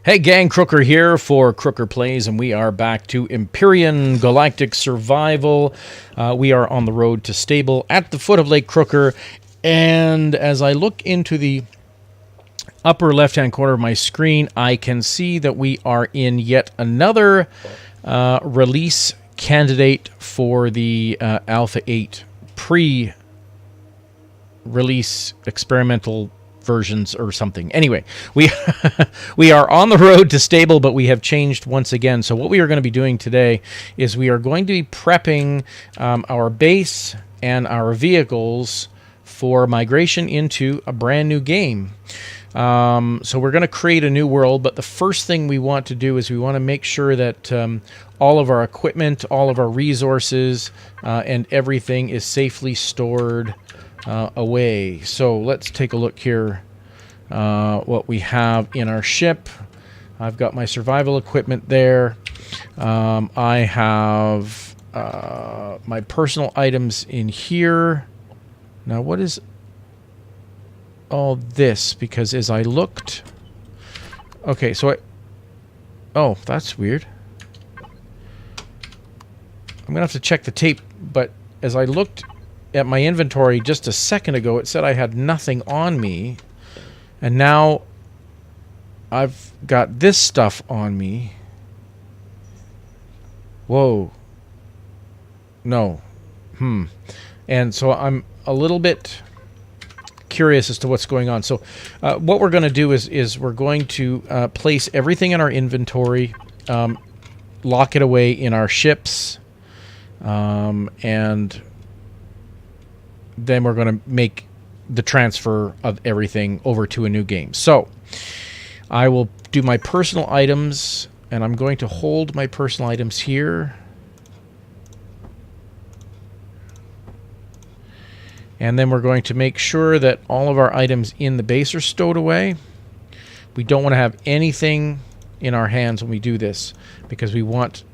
Hey gang, Crooker here for Crooker Plays, and we are back to Empyrion Galactic Survival. We are on the road to stable at the foot of Lake Crooker, and as I look into the upper left-hand corner of my screen, I can see that we are in yet another release candidate for the Alpha 8 pre-release experimental versions or something. Anyway, we are on the road to stable, but we have changed once again. So what we are going to be doing today is we are going to be prepping our base and our vehicles for migration into a brand new game. So we're going to create a new world, but the first thing we want to do is we want to make sure that all of our equipment, all of our resources, and everything is safely stored away. So let's take a look here what we have in our ship. I've got my survival equipment there. I have my personal items in here. Now what is all this? Because as I looked... Okay, so oh, that's weird. I'm gonna have to check the tape, but as I looked at my inventory just a second ago, it said I had nothing on me, and now I've got this stuff on me. Whoa. No. And so I'm a little bit curious as to what's going on. So what we're going to do is we're going to place everything in our inventory, lock it away in our ships, and then we're going to make the transfer of everything over to a new game. So I will do my personal items, and I'm going to hold my personal items here. And then we're going to make sure that all of our items in the base are stowed away. We don't want to have anything in our hands when we do this, because we want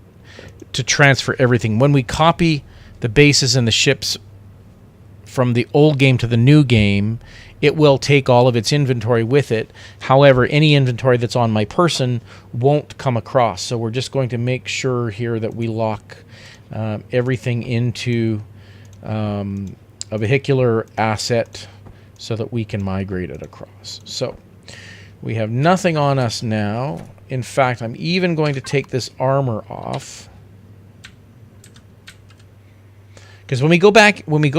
to transfer everything. When we copy the bases and the ships from the old game to the new game, it will take all of its inventory with it. However, any inventory that's on my person won't come across. So we're just going to make sure here that we lock everything into a vehicular asset so that we can migrate it across. So we have nothing on us now. In fact, I'm even going to take this armor off, because when we go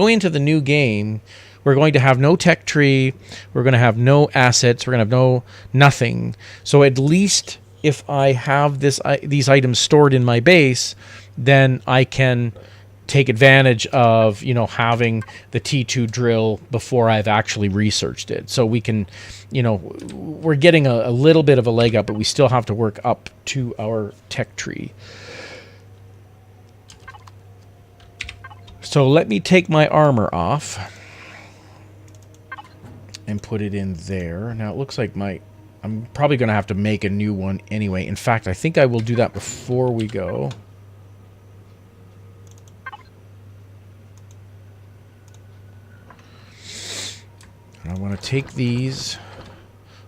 into the new game, we're going to have no tech tree, we're going to have no assets, we're going to have nothing. So at least if I have these items stored in my base, then I can take advantage of, having the T2 drill before I've actually researched it. So we can, we're getting a little bit of a leg up, but we still have to work up to our tech tree. So let me take my armor off and put it in there. Now it looks like I'm probably going to have to make a new one anyway. In fact, I think I will do that before we go. I want to take these.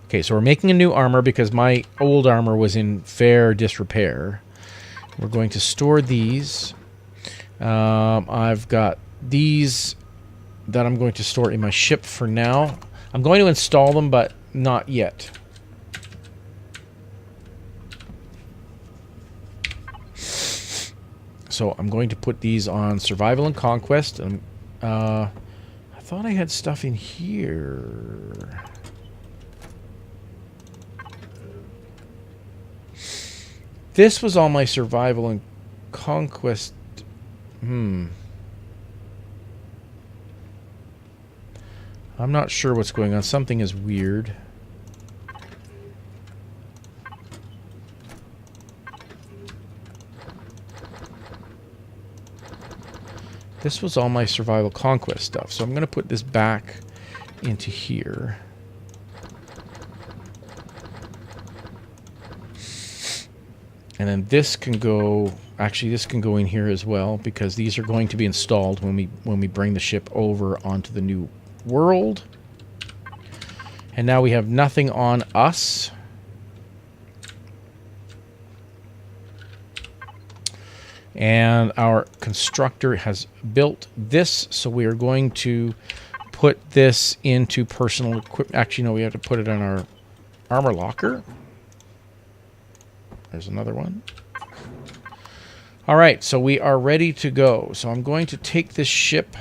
Okay, so we're making a new armor because my old armor was in fair disrepair. We're going to store these. I've got these that I'm going to store in my ship for now. I'm going to install them, but not yet. So I'm going to put these on Survival and Conquest. I thought I had stuff in here. This was all my Survival and Conquest. I'm not sure what's going on. Something is weird. This was all my Survival Conquest stuff, so I'm going to put this back into here. And then this can go... Actually, this can go in here as well, because these are going to be installed when we bring the ship over onto the new world. And now we have nothing on us. And our constructor has built this, so we are going to put this into personal equipment. Actually, no, we have to put it in our armor locker. There's another one. All right, so we are ready to go. So I'm going to take this ship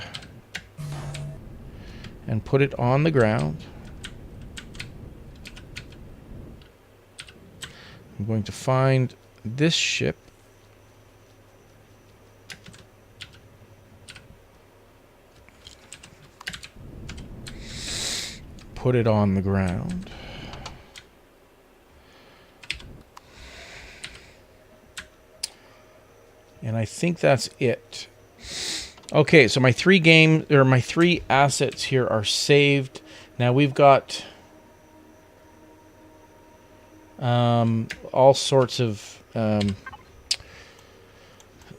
and put it on the ground. I'm going to find this ship. Put it on the ground. And I think that's it. Okay, so my three assets here are saved. Now we've got all sorts of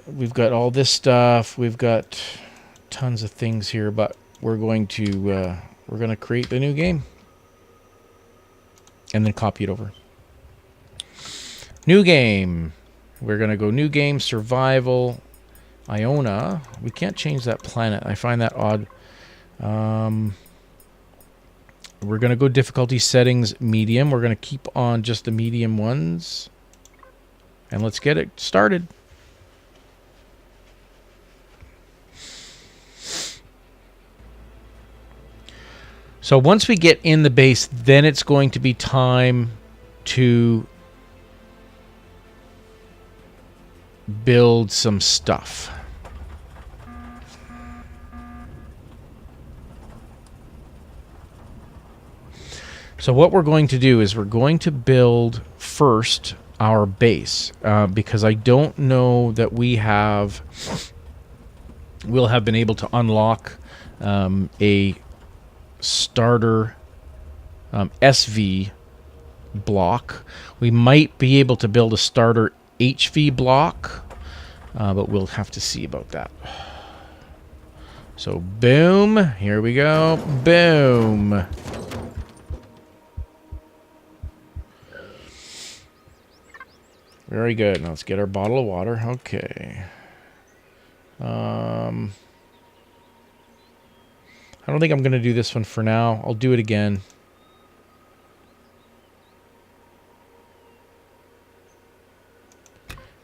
we've got all this stuff. We've got tons of things here, but we're going to create the new game and then copy it over. New game. We're going to go new game, survival, Iona. We can't change that planet. I find that odd. We're going to go difficulty settings, medium. We're going to keep on just the medium ones. And let's get it started. So once we get in the base, then it's going to be time to build some stuff. So what we're going to do is we're going to build first our base because I don't know that we'll have been able to unlock a starter SV block. We might be able to build a starter HV block, but we'll have to see about that. So boom, here we go, boom. Very good. Now let's get our bottle of water. Okay. I don't think I'm going to do this one for now. I'll do it again.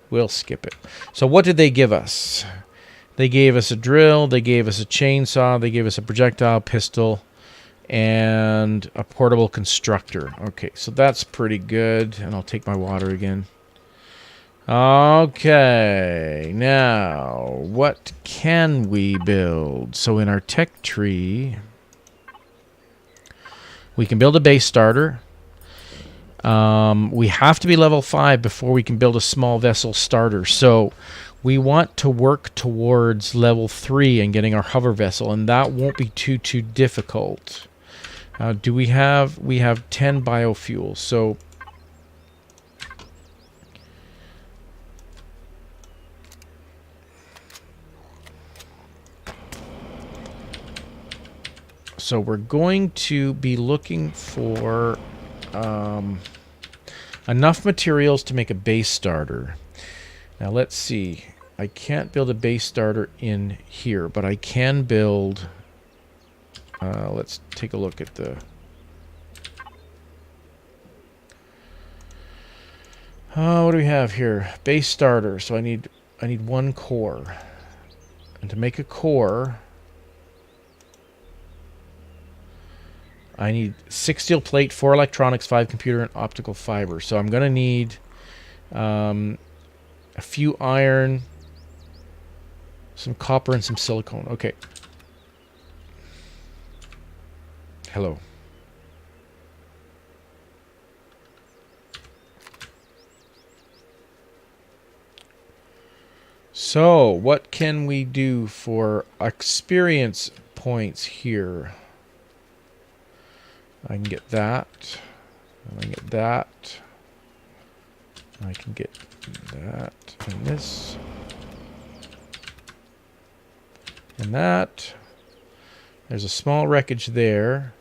We'll skip it. So what did they give us? They gave us a drill, they gave us a chainsaw, they gave us a projectile pistol, and a portable constructor. Okay, so that's pretty good. And I'll take my water again. Okay, now what can we build? So in our tech tree, we can build a base starter. We have to be level 5 before we can build a small vessel starter. So we want to work towards level 3 and getting our hover vessel, and that won't be too difficult. We have 10 biofuels. So we're going to be looking for enough materials to make a base starter. Now let's see. I can't build a base starter in here, but I can build... let's take a look at the... what do we have here? Base starter. So I need 1 core. And to make a core... I need 6 steel plate, 4 electronics, 5 computer, and optical fiber. So I'm going to need a few iron, some copper, and some silicone. Okay. Hello. So what can we do for experience points here? I can get that. I can get that. I can get that and this. And that. There's a small wreckage there.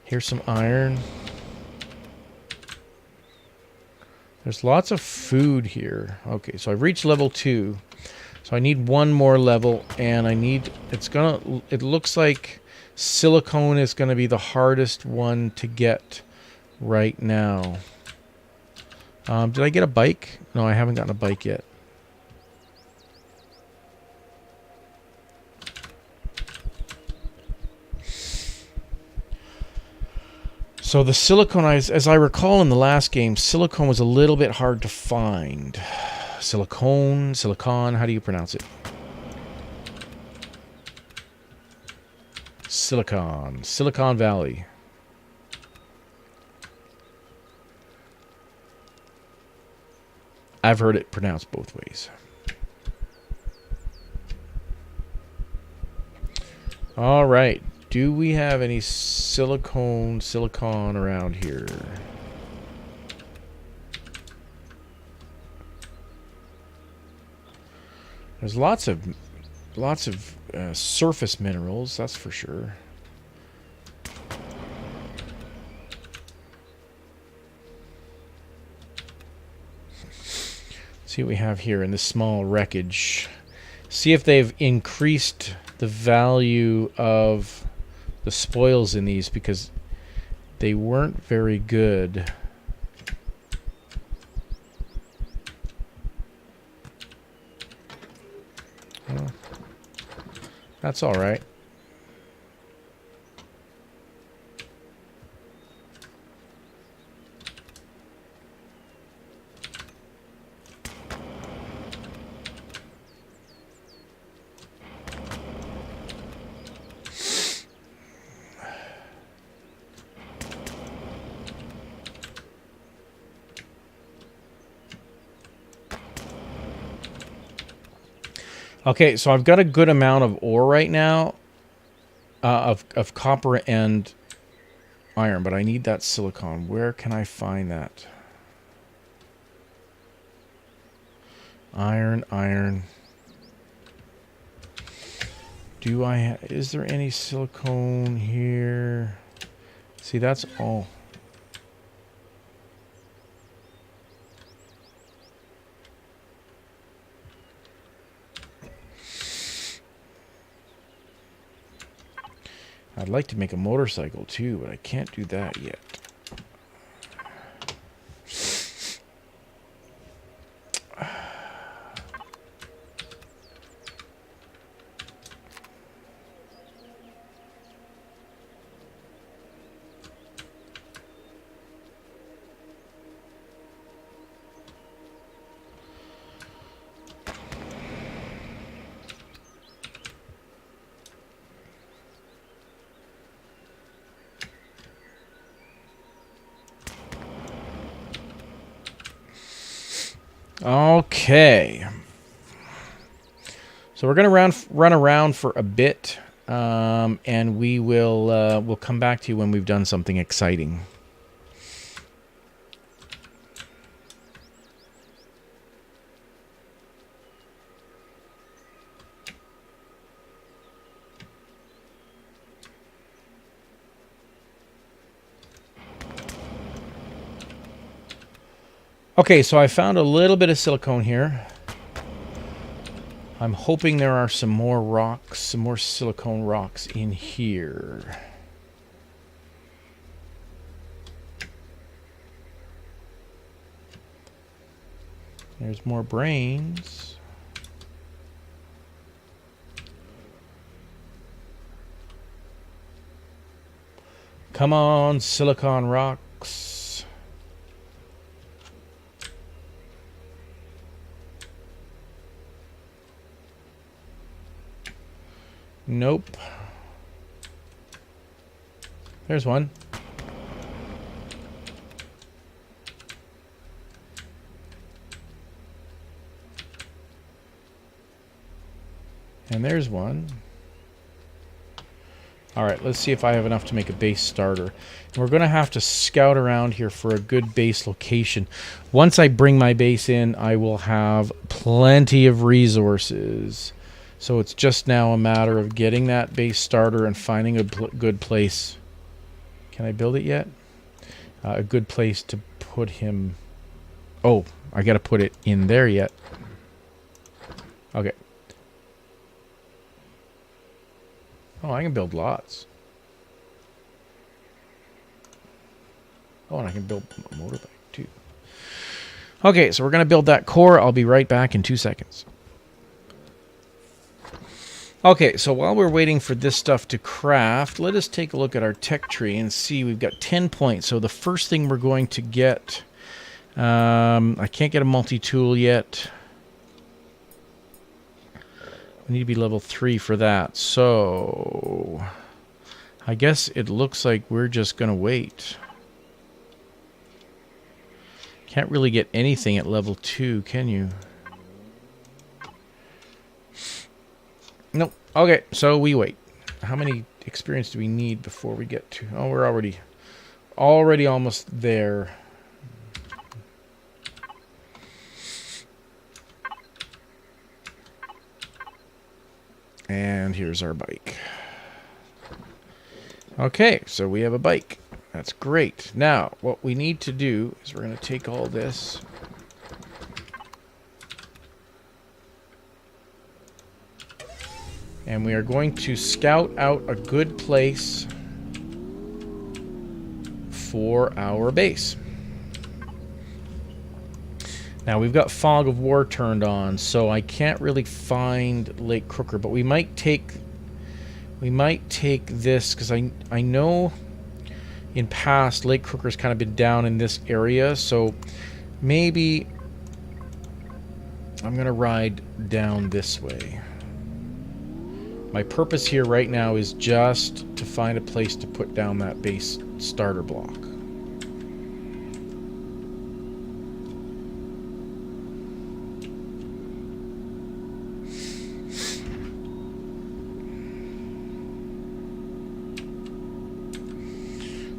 Here's some iron. There's lots of food here. Okay, so I've reached level 2. So I need one more level, and I need... It looks like silicone is going to be the hardest one to get right now. Did I get a bike? No, I haven't gotten a bike yet. So the silicone, as I recall in the last game, silicone was a little bit hard to find. Silicone, how do you pronounce it? Silicon Valley. I've heard it pronounced both ways. All right. Do we have any silicon around here? There's lots of surface minerals, that's for sure. See what we have here in this small wreckage. See if they've increased the value of the spoils in these, because they weren't very good. Well, that's all right. Okay, so I've got a good amount of ore right now, of copper and iron, but I need that silicon. Where can I find that? Iron. Is there any silicone here? See, that's all. I'd like to make a motorcycle too, but I can't do that yet. Okay, so we're gonna run around for a bit, and we'll come back to you when we've done something exciting. Okay, so I found a little bit of silicone here. I'm hoping there are some more rocks, some more silicone rocks in here. There's more brains. Come on, silicon rocks. Nope. There's one. And there's one. Alright, let's see if I have enough to make a base starter. And we're going to have to scout around here for a good base location. Once I bring my base in, I will have plenty of resources. So it's just now a matter of getting that base starter and finding a good place. Can I build it yet? A good place to put him. Oh, I got to put it in there yet. Okay. Oh, I can build lots. Oh, and I can build a motorbike too. Okay, so we're going to build that core. I'll be right back in 2 seconds. Okay, so while we're waiting for this stuff to craft, let us take a look at our tech tree and see we've got 10 points. So the first thing we're going to get, I can't get a multi-tool yet. We need to be level 3 for that. So I guess it looks like we're just going to wait. Can't really get anything at level 2, can you? Nope. Okay, so we wait. How many experience do we need before we get to... Oh, we're already almost there. And here's our bike. Okay, so we have a bike. That's great. Now, what we need to do is we're going to take all this... and we are going to scout out a good place for our base. Now we've got Fog of War turned on, so I can't really find Lake Crooker, but we might take this, because I know in past Lake Crooker's kind of been down in this area, so maybe I'm gonna ride down this way. My purpose here right now is just to find a place to put down that base starter block.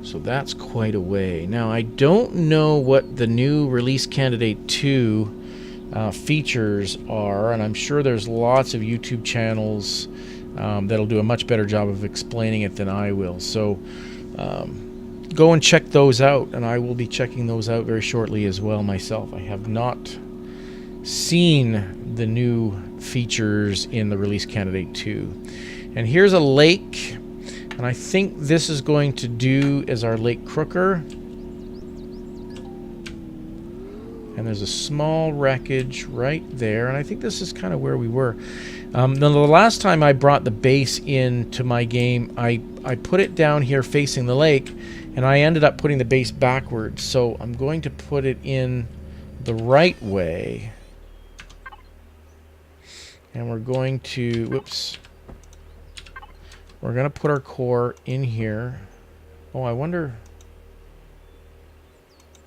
So that's quite a way. Now, I don't know what the new Release Candidate 2 features are, and I'm sure there's lots of YouTube channels that'll do a much better job of explaining it than I will. So go and check those out, and I will be checking those out very shortly as well myself. I have not seen the new features in the Release Candidate 2. And here's a lake, and I think this is going to do as our Lake Crooker. And there's a small wreckage right there, and I think this is kind of where we were. Now, the last time I brought the base into my game, I put it down here facing the lake, and I ended up putting the base backwards. So I'm going to put it in the right way. And we're going to, whoops. We're going to put our core in here. Oh, I wonder,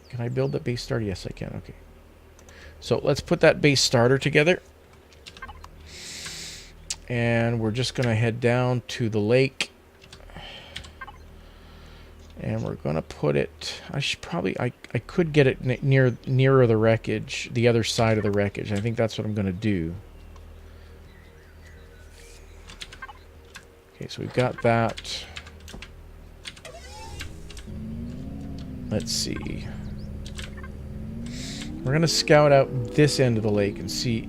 can I build that base starter? Yes, I can. Okay. So let's put that base starter together. And we're just going to head down to the lake. And we're going to put it... I should probably... I could get it nearer the wreckage, the other side of the wreckage. I think that's what I'm going to do. Okay, so we've got that. Let's see. We're going to scout out this end of the lake and see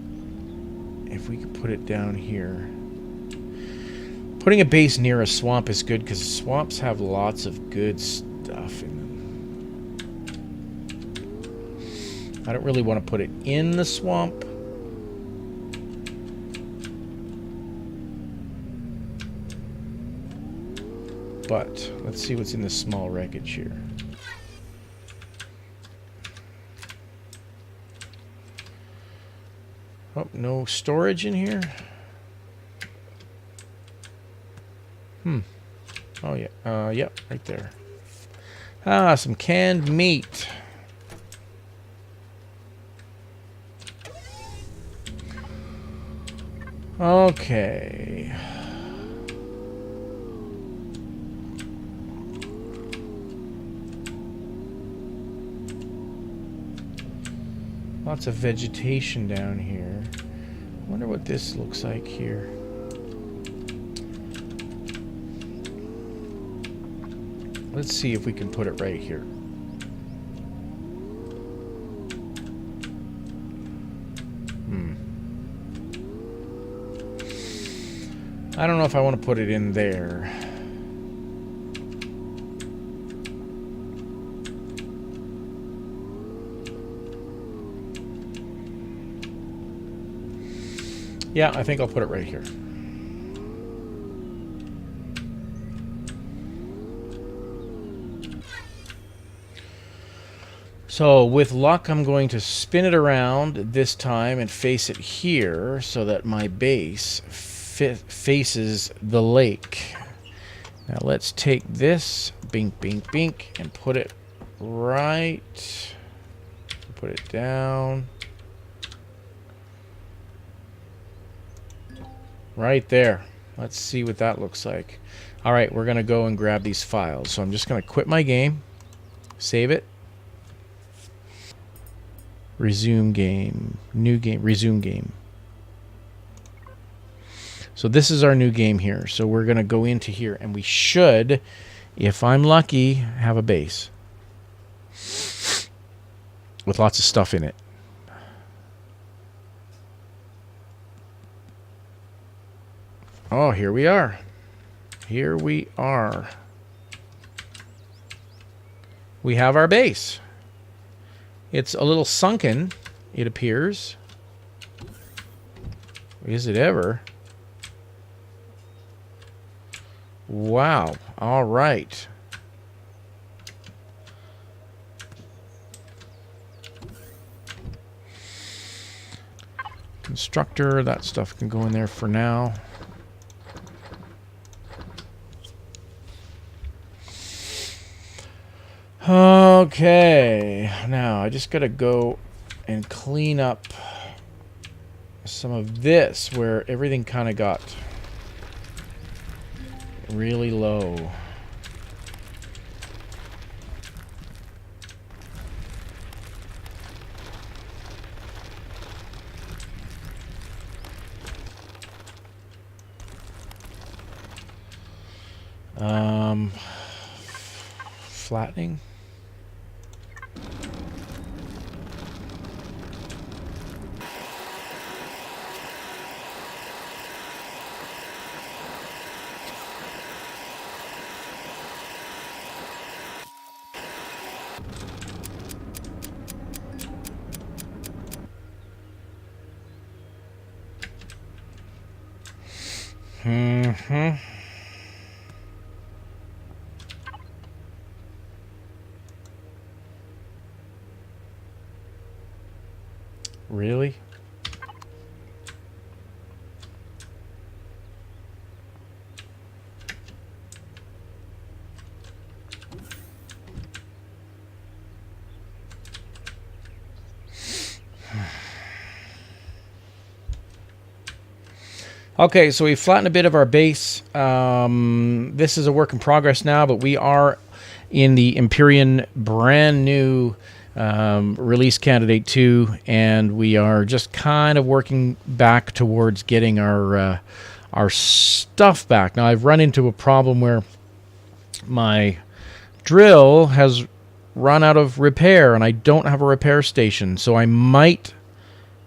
if we can put it down here. Putting a base near a swamp is good because swamps have lots of good stuff in them. I don't really want to put it in the swamp. But let's see what's in this small wreckage here. Oh, no storage in here? Oh, yeah. Yep, right there. Ah, some canned meat. Okay. Lots of vegetation down here. I wonder what this looks like here. Let's see if we can put it right here. I don't know if I want to put it in there. Yeah, I think I'll put it right here. So with luck, I'm going to spin it around this time and face it here so that my base faces the lake. Now let's take this, bink, bink, bink, and put it right. Put it down. Right there. Let's see what that looks like. All right, we're going to go and grab these files. So I'm just going to quit my game, save it. Resume game, new game, resume game. So this is our new game here. So we're going to go into here and we should, if I'm lucky, have a base with lots of stuff in it. Oh, here we are. Here we are. We have our base. It's a little sunken, it appears. Is it ever? Wow. All right. Constructor, that stuff can go in there for now. Okay, now I just gotta go and clean up some of this where everything kind of got really low. Flattening. Mm-hmm. Really? Okay, so we flattened a bit of our base. This is a work in progress now, but we are in the Empyrion brand new release candidate 2, and we are just kind of working back towards getting our stuff back. Now, I've run into a problem where my drill has run out of repair, and I don't have a repair station, so I might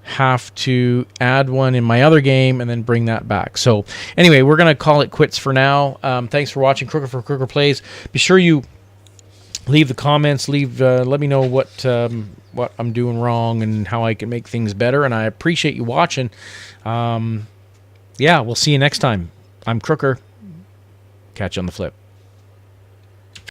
have to add one in my other game and then bring that back. So anyway, we're going to call it quits for now. Thanks for watching Crooker for Crooker Plays. Be sure you leave the comments, let me know what I'm doing wrong and how I can make things better, and I appreciate you watching. Yeah, we'll see you next time. I'm Crooker. Catch you on the flip.